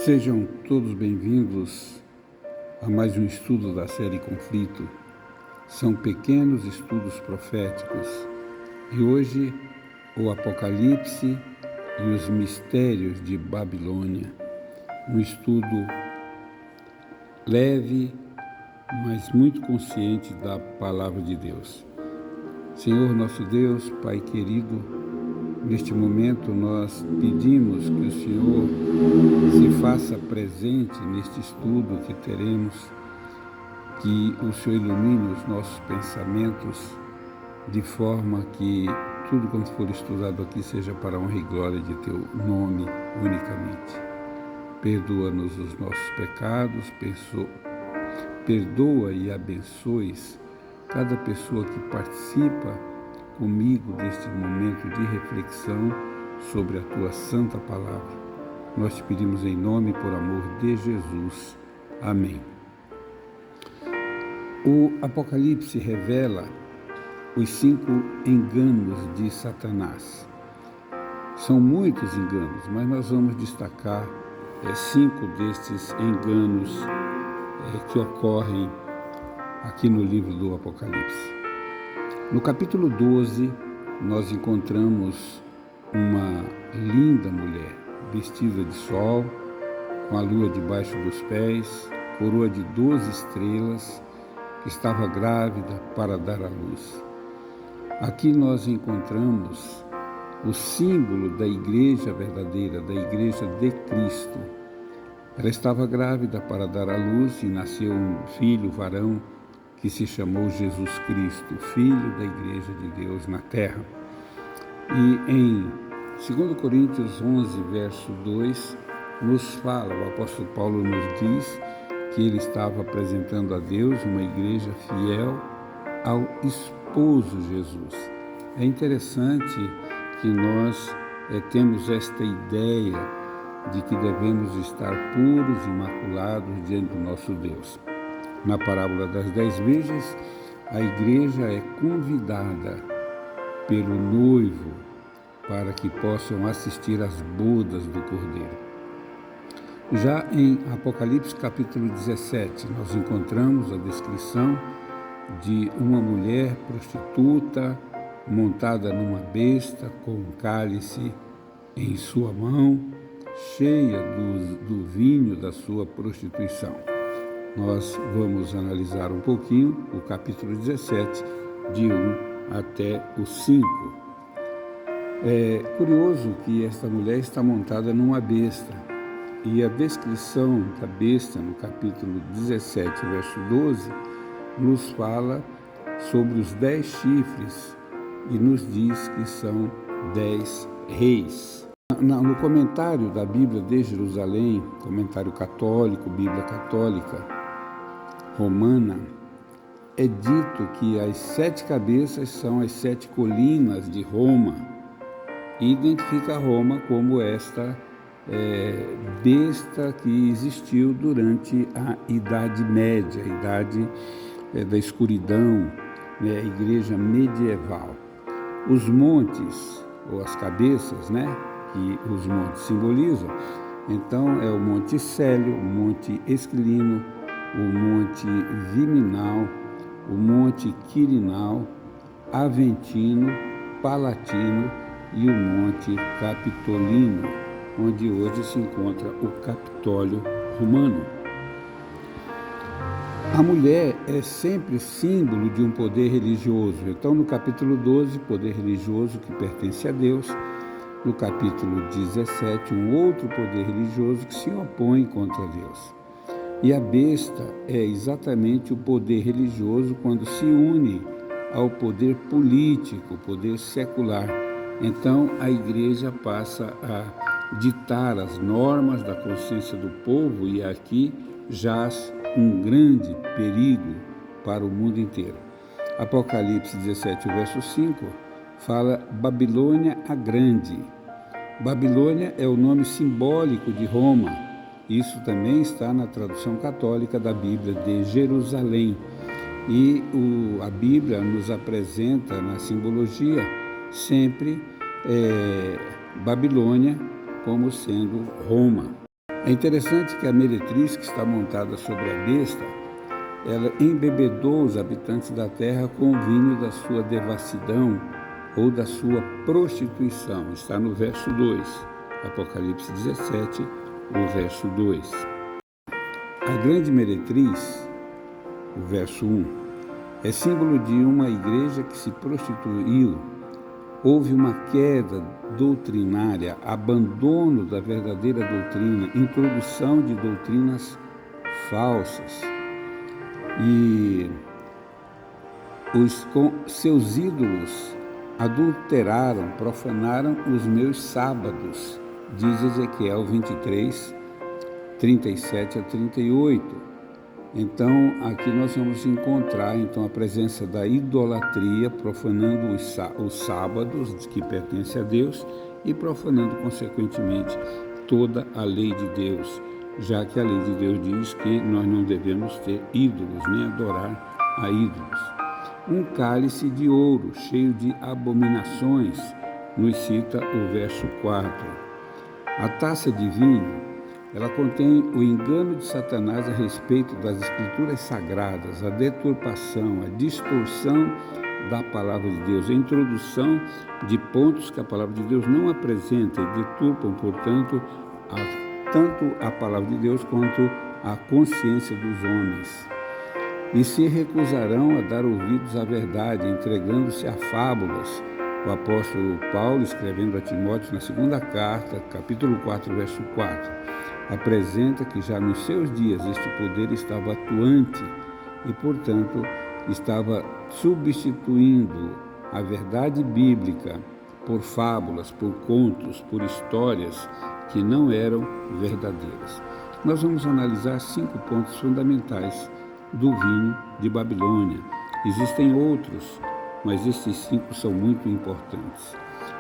Sejam todos bem-vindos a mais um estudo da série Conflito. São pequenos estudos proféticos e hoje o Apocalipse e os mistérios de Babilônia. Um estudo leve, mas muito consciente da palavra de Deus. Senhor nosso Deus, Pai querido, neste momento nós pedimos que o Senhor se faça presente neste estudo que teremos, que o Senhor ilumine os nossos pensamentos de forma que tudo quanto for estudado aqui seja para a honra e glória de Teu nome unicamente. Perdoa-nos os nossos pecados, perdoa e abençoe cada pessoa que participa comigo deste momento de reflexão sobre a Tua santa palavra. Nós te pedimos em nome e por amor de Jesus. Amém. O Apocalipse revela os 5 enganos de Satanás. São muitos enganos, mas nós vamos destacar 5 destes enganos que ocorrem aqui no livro do Apocalipse. No capítulo 12, nós encontramos uma linda mulher, vestida de sol, com a lua debaixo dos pés, coroa de 12 estrelas, que estava grávida para dar à luz. Aqui nós encontramos o símbolo da igreja verdadeira, da igreja de Cristo. Ela estava grávida para dar à luz e nasceu um filho varão que se chamou Jesus Cristo, Filho da Igreja de Deus na terra. E em 2 Coríntios 11, verso 2, nos fala, o apóstolo Paulo nos diz que ele estava apresentando a Deus uma igreja fiel ao esposo Jesus. É interessante que nós temos esta ideia de que devemos estar puros, imaculados diante do nosso Deus. Na parábola das 10 virgens, a igreja é convidada pelo noivo para que possam assistir às bodas do Cordeiro. Já em Apocalipse capítulo 17, nós encontramos a descrição de uma mulher prostituta montada numa besta com um cálice em sua mão, cheia do vinho da sua prostituição. Nós vamos analisar um pouquinho o capítulo 17, de 1 até o 5. É curioso que esta mulher está montada numa besta, e a descrição da besta no capítulo 17, verso 12, nos fala sobre os 10 chifres e nos diz que são 10 reis. No comentário da Bíblia de Jerusalém, comentário católico, Bíblia católica romana, é dito que as 7 cabeças são as 7 colinas de Roma, e identifica Roma como esta besta que existiu durante a Idade Média, a idade da escuridão, a igreja medieval. Os montes, ou as cabeças, que os montes simbolizam, então é o Monte Célio, o Monte Esquilino, o Monte Viminal, o Monte Quirinal, Aventino, Palatino e o Monte Capitolino, onde hoje se encontra o Capitólio Romano. A mulher é sempre símbolo de um poder religioso. Então, no capítulo 12, poder religioso que pertence a Deus. No capítulo 17, um outro poder religioso que se opõe contra Deus. E a besta é exatamente o poder religioso quando se une ao poder político, poder secular. Então, a igreja passa a ditar as normas da consciência do povo, e aqui jaz um grande perigo para o mundo inteiro. Apocalipse 17, verso 5, fala Babilônia a Grande. Babilônia é o nome simbólico de Roma. Isso também está na tradução católica da Bíblia de Jerusalém. E a Bíblia nos apresenta na simbologia sempre Babilônia como sendo Roma. É interessante que a meretriz que está montada sobre a besta, ela embebedou os habitantes da terra com o vinho da sua devassidão ou da sua prostituição. Está no verso 2, Apocalipse 17, o verso 2. A grande meretriz, o verso 1, é símbolo de uma igreja que se prostituiu. Houve uma queda doutrinária, abandono da verdadeira doutrina, introdução de doutrinas falsas. E seus ídolos adulteraram, profanaram os meus sábados, diz Ezequiel 23, 37 a 38. Então, aqui nós vamos encontrar a presença da idolatria, profanando os sábados que pertencem a Deus e profanando, consequentemente, toda a lei de Deus, já que a lei de Deus diz que nós não devemos ter ídolos, nem adorar a ídolos. Um cálice de ouro, cheio de abominações, nos cita o verso 4. A taça de vinho, ela contém o engano de Satanás a respeito das escrituras sagradas, a deturpação, a distorção da palavra de Deus, a introdução de pontos que a palavra de Deus não apresenta e deturpam, portanto, tanto a palavra de Deus quanto a consciência dos homens. E se recusarão a dar ouvidos à verdade, entregando-se a fábulas. O apóstolo Paulo, escrevendo a Timóteo na segunda carta, capítulo 4, verso 4, apresenta que já nos seus dias este poder estava atuante e, portanto, estava substituindo a verdade bíblica por fábulas, por contos, por histórias que não eram verdadeiras. Nós vamos analisar 5 pontos fundamentais do vinho de Babilônia. Existem outros, mas esses 5 são muito importantes.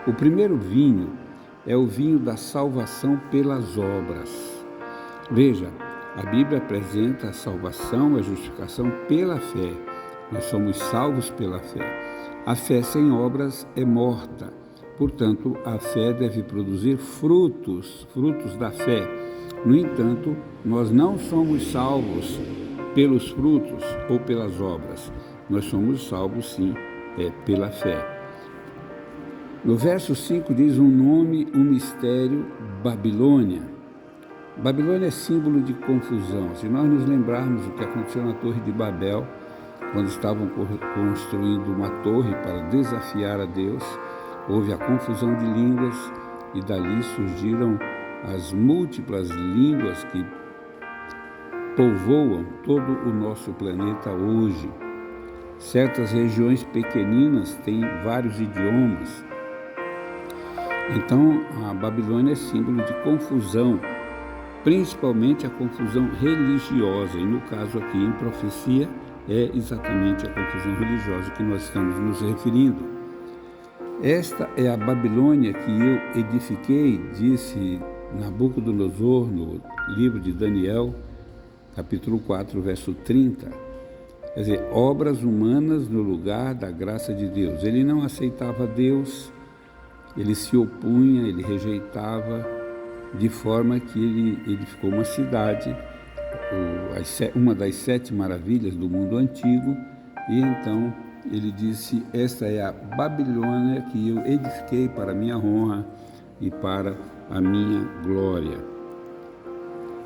O primeiro vinho é o vinho da salvação pelas obras. Veja, a Bíblia apresenta a salvação, a justificação pela fé. Nós somos salvos pela fé. A fé sem obras é morta. Portanto, a fé deve produzir frutos da fé. No entanto, nós não somos salvos pelos frutos ou pelas obras. Nós somos salvos, sim, pela fé. No verso 5 diz um nome, um mistério, Babilônia. Babilônia é símbolo de confusão. Se nós nos lembrarmos o que aconteceu na Torre de Babel, quando estavam construindo uma torre para desafiar a Deus, houve a confusão de línguas e dali surgiram as múltiplas línguas que povoam todo o nosso planeta hoje. Certas regiões pequeninas têm vários idiomas. Então, a Babilônia é símbolo de confusão, principalmente a confusão religiosa. E no caso aqui, em profecia, é exatamente a confusão religiosa que nós estamos nos referindo. Esta é a Babilônia que eu edifiquei, disse Nabucodonosor no livro de Daniel, capítulo 4, verso 30. Quer dizer, obras humanas no lugar da graça de Deus. Ele não aceitava Deus, ele se opunha, ele rejeitava, de forma que ele edificou uma cidade, uma das 7 maravilhas do mundo antigo, e então ele disse: esta é a Babilônia que eu edifiquei para a minha honra e para a minha glória.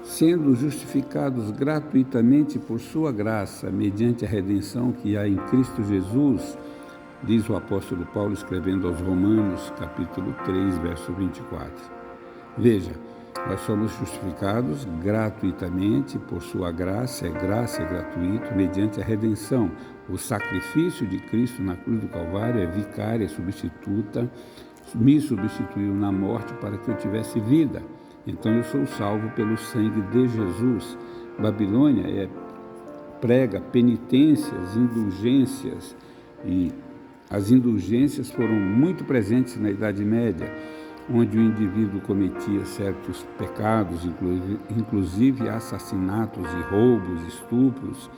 Sendo justificados gratuitamente por sua graça, mediante a redenção que há em Cristo Jesus, diz o apóstolo Paulo escrevendo aos Romanos, capítulo 3, verso 24. Veja, nós somos justificados gratuitamente por sua graça, é gratuito, mediante a redenção. O sacrifício de Cristo na cruz do Calvário é vicária, substituta, me substituiu na morte para que eu tivesse vida. Então eu sou salvo pelo sangue de Jesus. Babilônia prega penitências, indulgências, e as indulgências foram muito presentes na Idade Média, onde o indivíduo cometia certos pecados, inclusive assassinatos e roubos, estupros,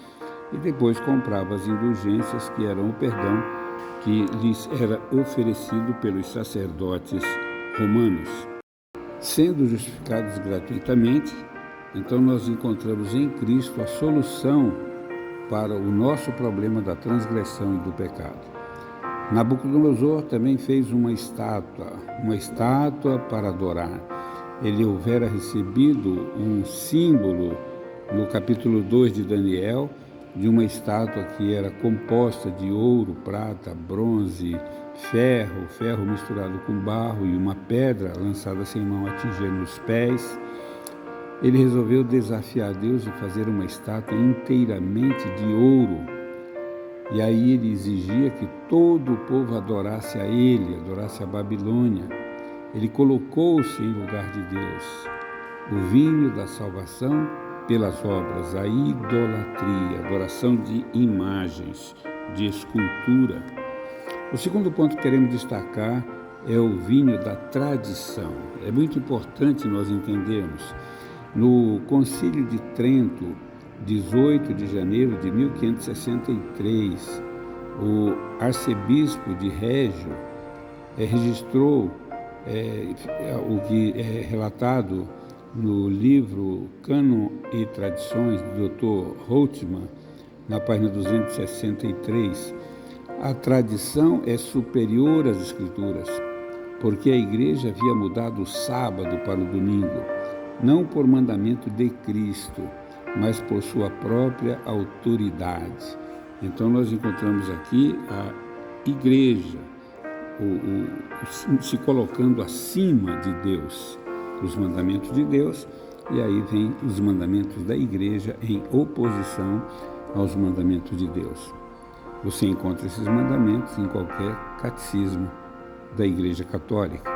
e depois comprava as indulgências, que eram o perdão que lhes era oferecido pelos sacerdotes romanos. sendo justificados gratuitamente, então nós encontramos em Cristo a solução para o nosso problema da transgressão e do pecado. Nabucodonosor também fez uma estátua para adorar. Ele houvera recebido um símbolo no capítulo 2 de Daniel, de uma estátua que era composta de ouro, prata, bronze, ferro misturado com barro e uma pedra lançada sem mão atingindo os pés. Ele resolveu desafiar Deus e fazer uma estátua inteiramente de ouro. E aí ele exigia que todo o povo adorasse a ele, adorasse a Babilônia. Ele colocou-se em lugar de Deus. O vinho da salvação pelas obras, a idolatria, adoração de imagens, de escultura. O segundo ponto que queremos destacar é o vinho da tradição. É muito importante nós entendermos. No Concílio de Trento, 18 de janeiro de 1563, o arcebispo de Régio registrou o que é relatado no livro Cânon e Tradições do Dr. Holtzmann, na página 263. A tradição é superior às Escrituras, porque a igreja havia mudado o sábado para o domingo, não por mandamento de Cristo, mas por sua própria autoridade. Então nós encontramos aqui a igreja se colocando acima de Deus, os mandamentos de Deus, e aí vem os mandamentos da igreja em oposição aos mandamentos de Deus. Você encontra esses mandamentos em qualquer catecismo da Igreja Católica.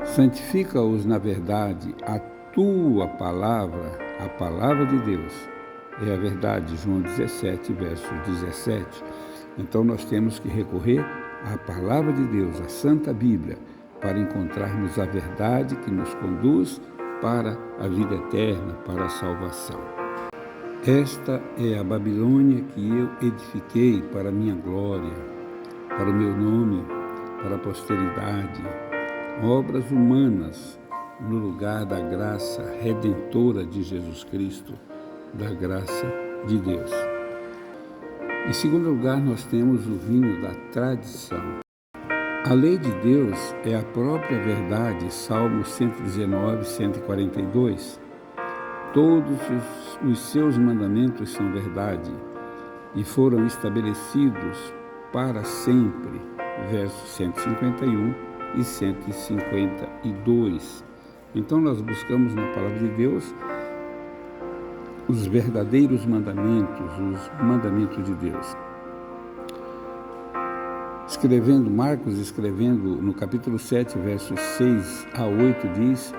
Santifica-os na verdade, a tua palavra, a palavra de Deus, é a verdade, João 17, verso 17. Então nós temos que recorrer à palavra de Deus, a Santa Bíblia, para encontrarmos a verdade que nos conduz para a vida eterna, para a salvação. Esta é a Babilônia que eu edifiquei para a minha glória, para o meu nome, para a posteridade, obras humanas no lugar da graça redentora de Jesus Cristo, da graça de Deus. Em segundo lugar, nós temos o vinho da tradição. A lei de Deus é a própria verdade, Salmo 119, 142. Todos os seus mandamentos são verdade e foram estabelecidos para sempre, versos 151 e 152. Então nós buscamos na palavra de Deus os verdadeiros mandamentos, os mandamentos de Deus. Marcos escrevendo no capítulo 7, versos 6 a 8, diz: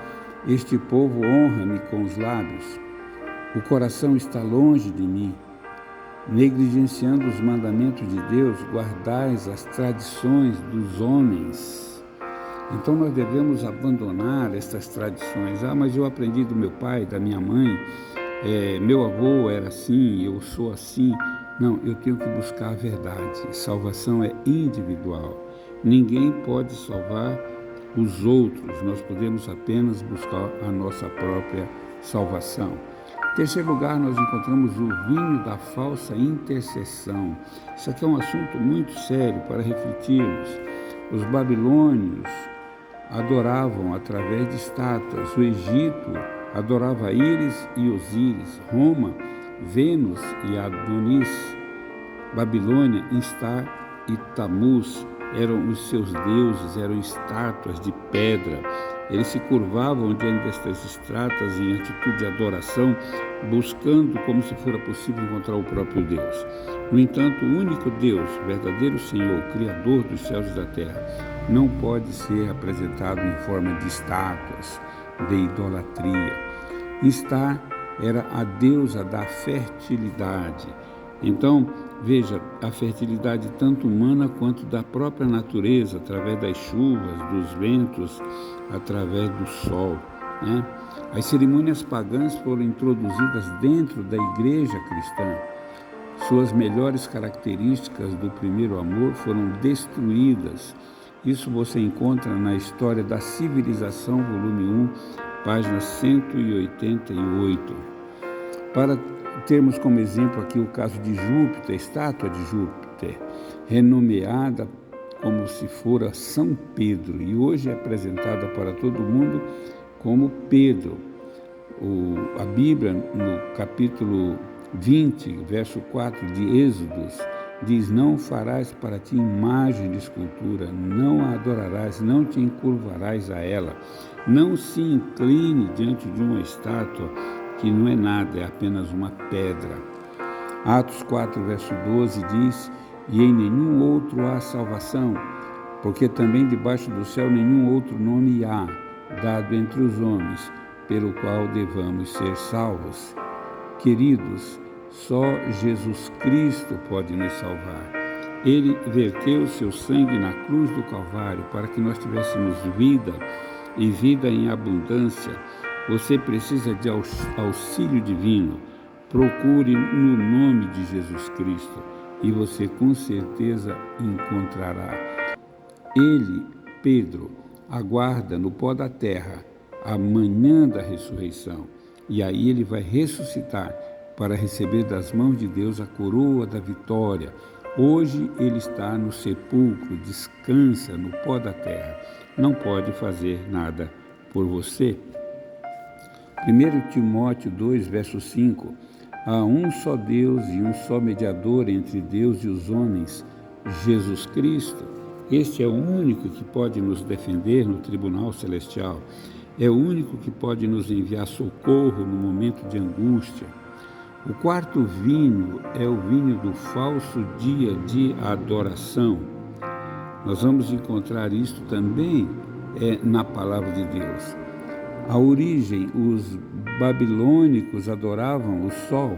este povo honra-me com os lábios, o coração está longe de mim. Negligenciando os mandamentos de Deus, guardais as tradições dos homens. Então nós devemos abandonar estas tradições. Mas eu aprendi do meu pai, da minha mãe, meu avô era assim, eu sou assim. Não, eu tenho que buscar a verdade. Salvação é individual. Ninguém pode salvar os outros, nós podemos apenas buscar a nossa própria salvação. Em terceiro lugar, nós encontramos o vinho da falsa intercessão. Isso aqui é um assunto muito sério para refletirmos. Os babilônios adoravam através de estátuas. O Egito adorava Íris e Osíris. Roma, Vênus e Adonis. Babilônia, Instar e Tamuz eram os seus deuses, eram estátuas de pedra. Eles se curvavam diante destas estátuas em atitude de adoração, buscando como se fora possível encontrar o próprio Deus. No entanto, o único Deus, verdadeiro Senhor, Criador dos céus e da terra, não pode ser apresentado em forma de estátuas, de idolatria. Instar era a deusa da fertilidade. Então, veja, a fertilidade tanto humana quanto da própria natureza, através das chuvas, dos ventos, através do sol, né? As cerimônias pagãs foram introduzidas dentro da igreja cristã. Suas melhores características do primeiro amor foram destruídas Isso você encontra na História da Civilização, volume 1, página 188. Para termos como exemplo aqui o caso de Júpiter, a estátua de Júpiter, renomeada como se fora São Pedro, e hoje é apresentada para todo mundo como Pedro. A Bíblia, no capítulo 20, verso 4 de Êxodos, diz: não farás para ti imagem de escultura, não a adorarás, não te encurvarás a ela, não se incline diante de uma estátua que não é nada, é apenas uma pedra. Atos 4, verso 12 diz: e em nenhum outro há salvação, porque também debaixo do céu nenhum outro nome há, dado entre os homens, pelo qual devamos ser salvos. Queridos, só Jesus Cristo pode nos salvar. Ele verteu seu sangue na cruz do Calvário para que nós tivéssemos vida e vida em abundância. Você precisa de auxílio divino. Procure no nome de Jesus Cristo e você com certeza encontrará. Ele, Pedro, aguarda no pó da terra a manhã da ressurreição, e aí ele vai ressuscitar para receber das mãos de Deus a coroa da vitória. Hoje ele está no sepulcro, descansa no pó da terra, não pode fazer nada por você. 1 Timóteo 2, verso 5: há um só Deus e um só mediador entre Deus e os homens, Jesus Cristo. Este é o único que pode nos defender no tribunal celestial. É o único que pode nos enviar socorro no momento de angústia. O quarto vinho é o vinho do falso dia de adoração. Nós vamos encontrar isto também na palavra de Deus. A origem, os babilônicos adoravam o sol.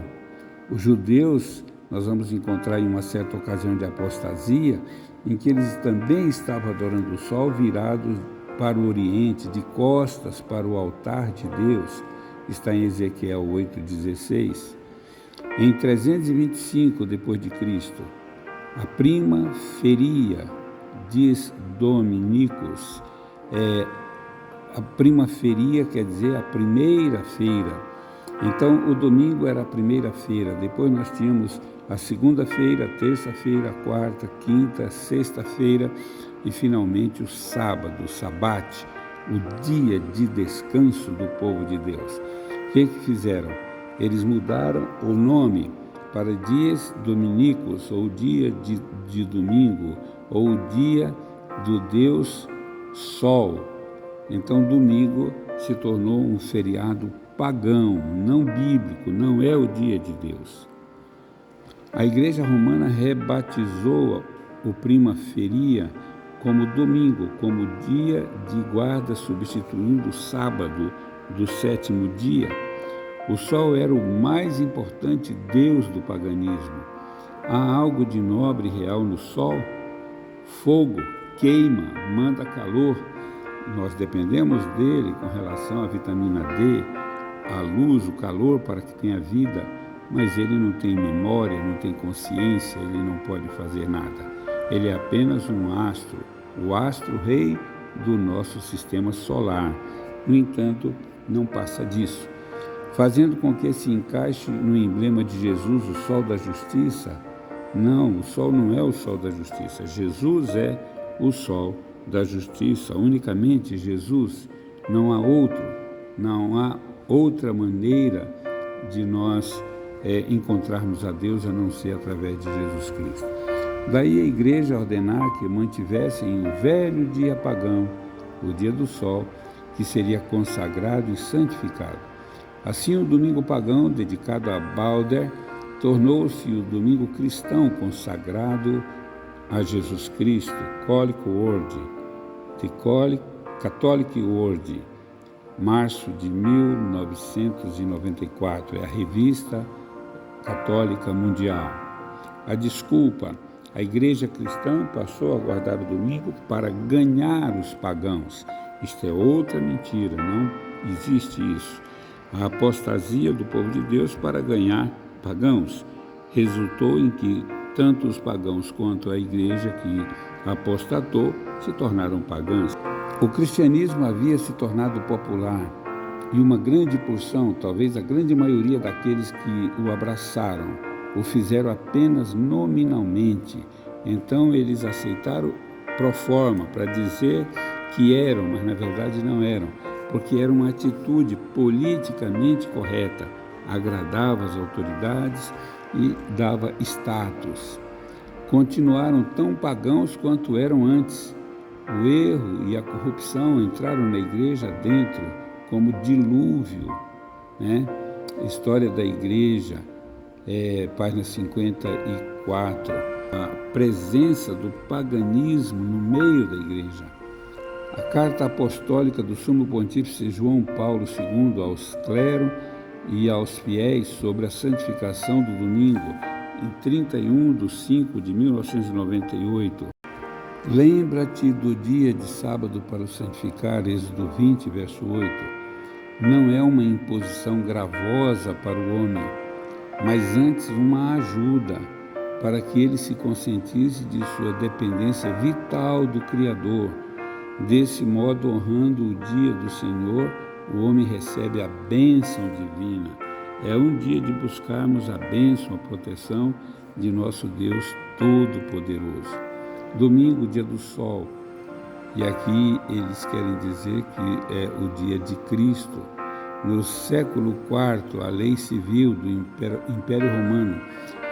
Os judeus, nós vamos encontrar em uma certa ocasião de apostasia, em que eles também estavam adorando o sol virados para o oriente, de costas para o altar de Deus. Está em Ezequiel 8,16. Em 325 d.C., a prima feria, diz Dominicus, a prima feria quer dizer a primeira feira. Então, o domingo era a primeira feira, depois nós tínhamos a segunda-feira, a terça-feira, a quarta, quinta, sexta-feira e finalmente o sábado, o sabate, o dia de descanso do povo de Deus. O que fizeram? Eles mudaram o nome para dias dominicos, ou dia de domingo, ou o dia do Deus Sol. Então, domingo se tornou um feriado pagão, não bíblico, não é o dia de Deus. A Igreja Romana rebatizou o prima feria como domingo, como dia de guarda, substituindo o sábado do sétimo dia. O sol era o mais importante deus do paganismo. Há algo de nobre e real no sol? Fogo, queima, manda calor. Nós dependemos dele com relação à vitamina D, a luz, o calor para que tenha vida, mas ele não tem memória, não tem consciência, ele não pode fazer nada. Ele é apenas um astro, o astro-rei do nosso sistema solar. No entanto, não passa disso, fazendo com que se encaixe no emblema de Jesus, o sol da justiça. Não, o sol não é o sol da justiça. Jesus é o sol da justiça, unicamente Jesus. Não há outra maneira de nós encontrarmos a Deus a não ser através de Jesus Cristo. Daí a igreja ordenar que mantivessem o velho dia pagão, o dia do sol, que seria consagrado e santificado. Assim, o domingo pagão, dedicado a Balder, tornou-se o domingo cristão consagrado a Jesus Cristo, Catholic World, março de 1994, é a revista católica mundial. A desculpa, a igreja cristã passou a guardar o domingo para ganhar os pagãos. Isto é outra mentira, não existe isso. A apostasia do povo de Deus para ganhar pagãos resultou em que tanto os pagãos quanto a igreja que apostatou, se tornaram pagãs. O cristianismo havia se tornado popular e uma grande porção, talvez a grande maioria daqueles que o abraçaram, o fizeram apenas nominalmente. Então eles aceitaram pro forma, para dizer que eram, mas na verdade não eram, porque era uma atitude politicamente correta, agradava as autoridades e dava status. Continuaram tão pagãos quanto eram antes. O erro e a corrupção entraram na igreja dentro como dilúvio, né? História da igreja, página 54, a presença do paganismo no meio da igreja. A carta apostólica do Sumo Pontífice João Paulo II aos clero e aos fiéis sobre a santificação do domingo, em 31/5/1998. Lembra-te do dia de sábado para o santificar, Êxodo 20, verso 8. Não é uma imposição gravosa para o homem, mas antes uma ajuda para que ele se conscientize de sua dependência vital do Criador. Desse modo, honrando o dia do Senhor, o homem recebe a bênção divina. É um dia de buscarmos a bênção, a proteção de nosso Deus Todo-Poderoso. Domingo, dia do sol. E aqui eles querem dizer que é o dia de Cristo. No século IV, a lei civil do Império Romano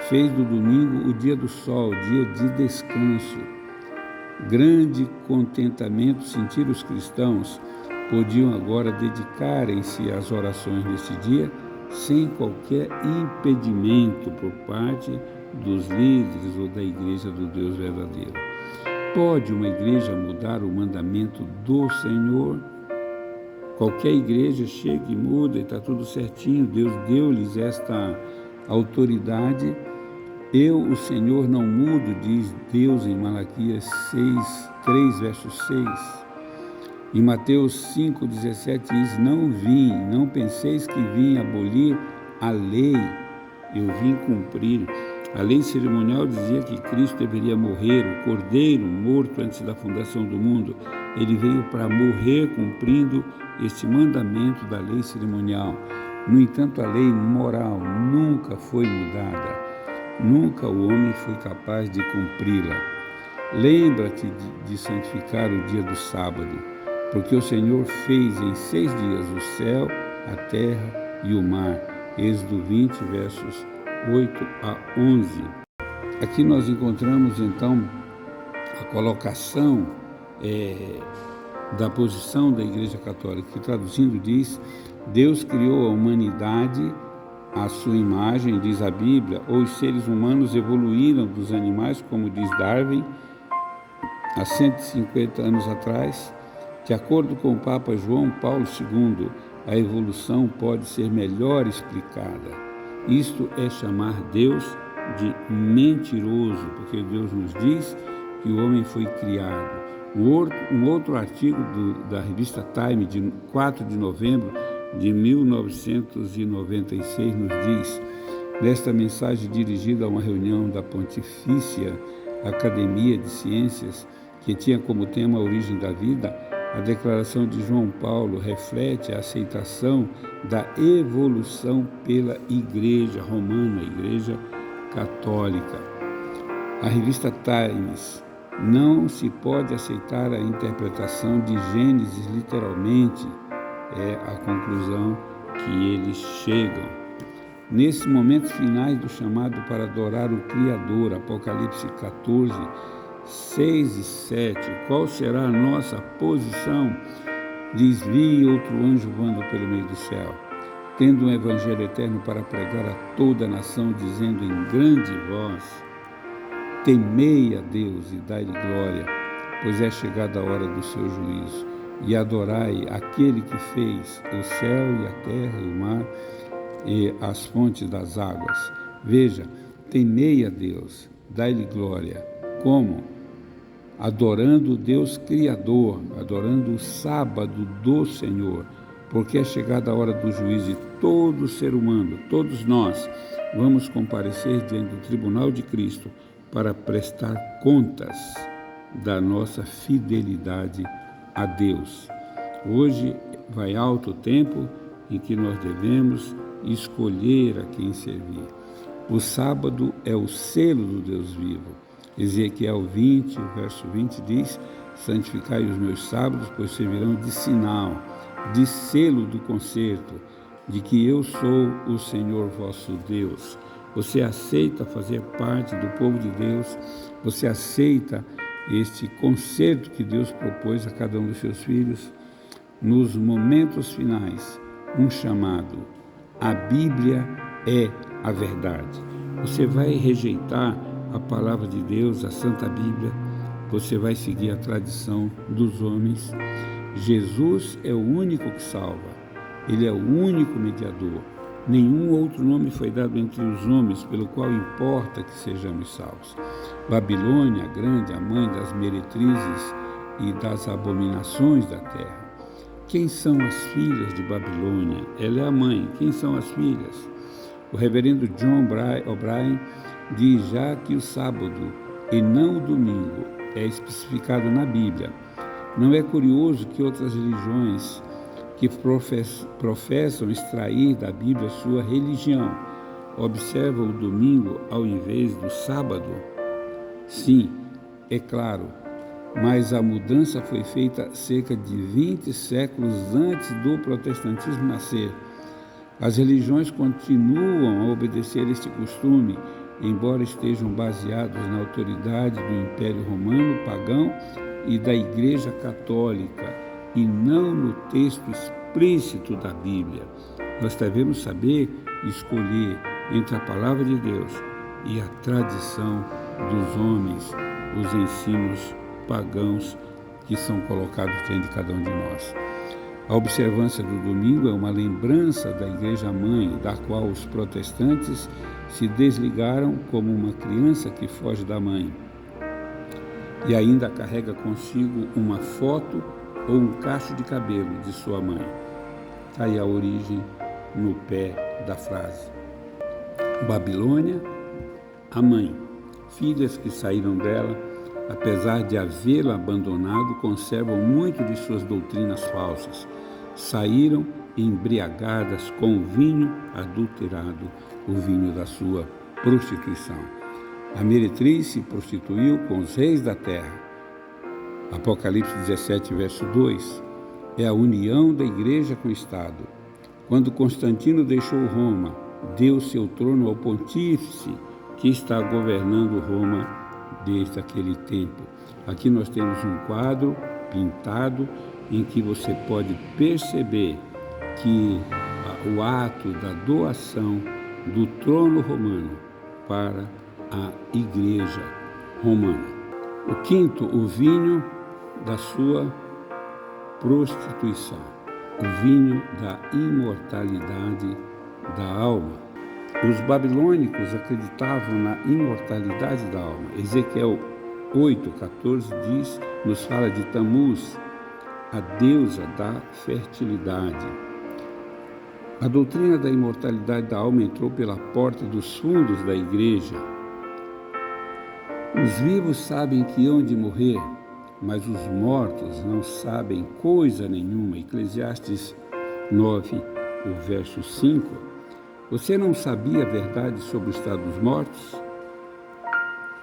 fez do domingo o dia do sol, dia de descanso. Grande contentamento sentiram os cristãos, podiam agora dedicarem-se às orações nesse dia sem qualquer impedimento por parte dos líderes ou da igreja do Deus verdadeiro. Pode uma igreja mudar o mandamento do Senhor? Qualquer igreja chega e muda e está tudo certinho, Deus deu-lhes esta autoridade. Eu, o Senhor, não mudo, diz Deus em Malaquias 3, verso 6. Em Mateus 5,17 diz, não penseis que vim abolir a lei, eu vim cumprir. A lei cerimonial dizia que Cristo deveria morrer, o Cordeiro morto antes da fundação do mundo. Ele veio para morrer cumprindo este mandamento da lei cerimonial. No entanto, a lei moral nunca foi mudada. Nunca o homem foi capaz de cumpri-la. Lembra-te de santificar o dia do sábado, porque o Senhor fez em 6 dias o céu, a terra e o mar. Êxodo 20, versos 8 a 11. Aqui nós encontramos então a colocação da posição da Igreja Católica, que traduzindo diz, Deus criou a humanidade à sua imagem, diz a Bíblia, ou os seres humanos evoluíram dos animais, como diz Darwin, há 150 anos atrás. De acordo com o Papa João Paulo II, a evolução pode ser melhor explicada. Isto é chamar Deus de mentiroso, porque Deus nos diz que o homem foi criado. Um outro artigo da revista Time, de 4 de novembro de 1996, nos diz, nesta mensagem dirigida a uma reunião da Pontifícia Academia de Ciências, que tinha como tema a origem da vida, a declaração de João Paulo reflete a aceitação da evolução pela Igreja Romana, Igreja Católica. A revista Times, não se pode aceitar a interpretação de Gênesis literalmente, é a conclusão que eles chegam. Nesses momentos finais do chamado para adorar o Criador, Apocalipse 14, 6 e 7, qual será a nossa posição? Diz, vi outro anjo voando pelo meio do céu, tendo um evangelho eterno para pregar a toda a nação, dizendo em grande voz, temei a Deus e dai-lhe glória, pois é chegada a hora do seu juízo, e adorai aquele que fez o céu e a terra e o mar e as fontes das águas. Veja, temei a Deus, dai-lhe glória. Como? Adorando o Deus Criador, adorando o sábado do Senhor, porque é chegada a hora do juízo e todo ser humano, todos nós, vamos comparecer diante do tribunal de Cristo para prestar contas. da nossa fidelidade a Deus. Hoje vai alto o tempo em que nós devemos escolher a quem servir. O sábado é o selo do Deus vivo. Ezequiel 20, o verso 20 diz: santificai os meus sábados, pois servirão de sinal, de selo do concerto, de que eu sou o Senhor vosso Deus. Você aceita fazer parte do povo de Deus? Você aceita este concerto que Deus propôs a cada um dos seus filhos? Nos momentos finais, um chamado. A Bíblia é a verdade. Você vai rejeitar a palavra de Deus, a Santa Bíblia? Você vai seguir a tradição dos homens? Jesus é o único que salva. Ele é o único mediador. Nenhum outro nome foi dado entre os homens pelo qual importa que sejamos salvos. Babilônia, grande, a mãe das meretrizes e das abominações da terra. Quem são as filhas de Babilônia? Ela é a mãe. Quem são as filhas? O reverendo John O'Brien diz já que o sábado e não o domingo é especificado na Bíblia. Não é curioso que outras religiões que professam extrair da Bíblia sua religião observam o domingo ao invés do sábado? Sim, é claro, mas a mudança foi feita cerca de 20 séculos antes do protestantismo nascer. As religiões continuam a obedecer este costume, embora estejam baseados na autoridade do Império Romano pagão e da Igreja Católica, e não no texto explícito da Bíblia. Nós devemos saber escolher entre a palavra de Deus e a tradição dos homens, os ensinos pagãos que são colocados diante de cada um de nós. A observância do domingo é uma lembrança da Igreja-mãe, da qual os protestantes se desligaram como uma criança que foge da mãe e ainda carrega consigo uma foto ou um cacho de cabelo de sua mãe. Está aí a origem no pé da frase. Babilônia, a mãe. Filhas que saíram dela, apesar de havê-la abandonado, conservam muito de suas doutrinas falsas. Saíram embriagadas com o vinho adulterado, o vinho da sua prostituição. A meretriz se prostituiu com os reis da terra. Apocalipse 17, verso 2, é a união da igreja com o Estado. Quando Constantino deixou Roma, deu seu trono ao pontífice que está governando Roma desde aquele tempo. Aqui nós temos um quadro pintado em que você pode perceber que o ato da doação do trono romano para a igreja romana. O quinto, o vinho da sua prostituição, o vinho da imortalidade da alma. Os babilônicos acreditavam na imortalidade da alma. Ezequiel 8:14 nos fala de Tamuz, a deusa da fertilidade. A doutrina da imortalidade da alma entrou pela porta dos fundos da igreja. Os vivos sabem que hão de morrer, mas os mortos não sabem coisa nenhuma. Eclesiastes 9, o verso 5. Você não sabia a verdade sobre o estado dos mortos?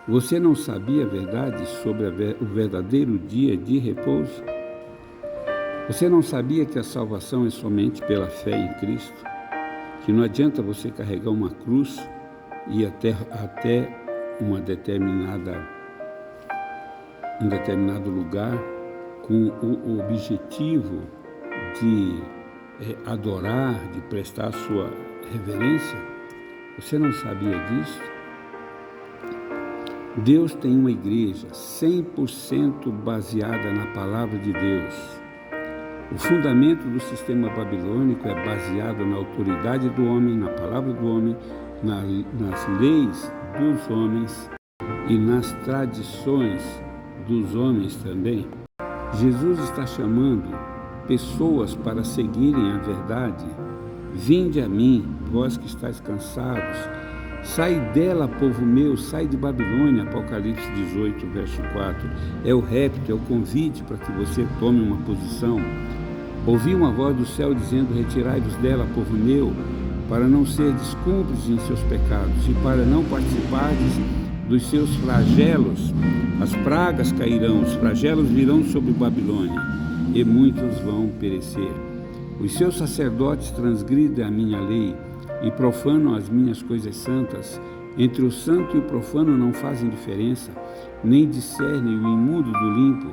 Você não sabia a verdade sobre o verdadeiro dia de repouso? Você não sabia que a salvação é somente pela fé em Cristo? Que não adianta você carregar uma cruz e ir até um determinado lugar com o objetivo de adorar, de prestar sua reverência? Você não sabia disso? Deus tem uma igreja 100% baseada na palavra de Deus. O fundamento do sistema babilônico é baseado na autoridade do homem, na palavra do homem, nas leis dos homens e nas tradições dos homens também. Jesus está chamando pessoas para seguirem a verdade. Vinde a mim, vós que estáis cansados Sai dela, povo meu, sai de Babilônia, Apocalipse 18, verso 4. É o repto, é o convite para que você tome uma posição. Ouvi uma voz do céu dizendo: retirai-vos dela, povo meu, para não serdes cúmplices em seus pecados e para não participardes dos seus flagelos. As pragas cairão, os flagelos virão sobre Babilônia, e muitos vão perecer. Os seus sacerdotes transgridem a minha lei e profanam as minhas coisas santas. Entre o santo e o profano não fazem diferença, nem discernem o imundo do limpo,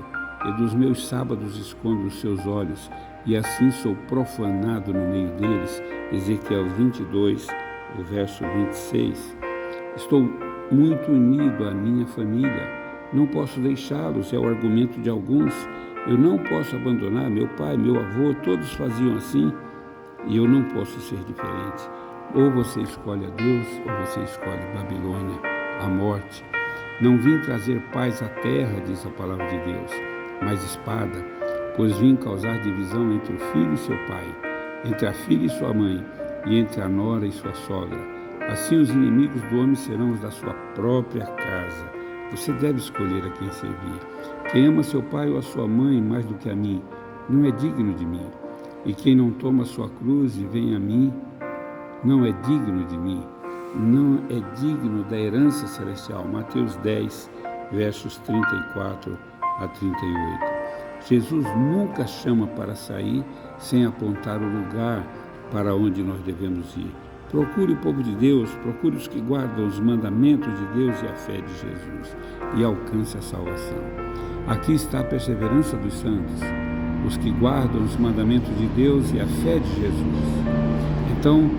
e dos meus sábados escondo os seus olhos, e assim sou profanado no meio deles. Ezequiel 22, o verso 26. Estou muito unido à minha família, não posso deixá-los, é o argumento de alguns. Eu não posso abandonar meu pai, meu avô, todos faziam assim, e eu não posso ser diferente. Ou você escolhe a Deus, ou você escolhe Babilônia, a morte. Não vim trazer paz à terra, diz a palavra de Deus, mas espada, pois vim causar divisão entre o filho e seu pai, entre a filha e sua mãe, e entre a nora e sua sogra. Assim os inimigos do homem serão os da sua própria casa. Você deve escolher a quem servir. Quem ama seu pai ou a sua mãe mais do que a mim, não é digno de mim. E quem não toma a sua cruz e vem a mim, não é digno de mim, não é digno da herança celestial. Mateus 10, versos 34 a 38. Jesus nunca chama para sair sem apontar o lugar para onde nós devemos ir. Procure o povo de Deus, procure os que guardam os mandamentos de Deus e a fé de Jesus, e alcance a salvação. Aqui está a perseverança dos santos, os que guardam os mandamentos de Deus e a fé de Jesus. Então,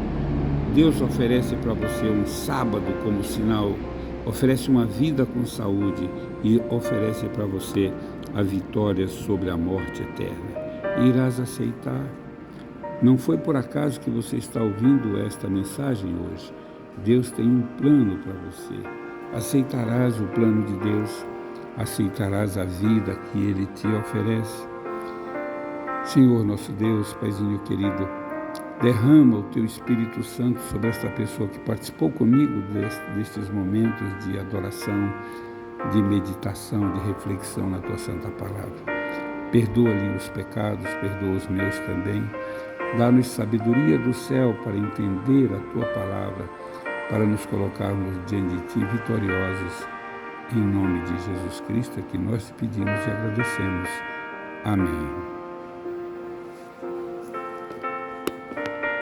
Deus oferece para você um sábado como sinal, oferece uma vida com saúde e oferece para você a vitória sobre a morte eterna. Irás aceitar? Não foi por acaso que você está ouvindo esta mensagem hoje. Deus tem um plano para você. Aceitarás o plano de Deus, aceitarás a vida que Ele te oferece. Senhor nosso Deus, Paizinho querido, derrama o Teu Espírito Santo sobre esta pessoa que participou comigo destes momentos de adoração, de meditação, de reflexão na Tua Santa Palavra. Perdoa-lhe os pecados, perdoa os meus também. Dá-nos sabedoria do céu para entender a Tua Palavra, para nos colocarmos diante de Ti vitoriosos. Em nome de Jesus Cristo, que nós te pedimos e agradecemos. Amém.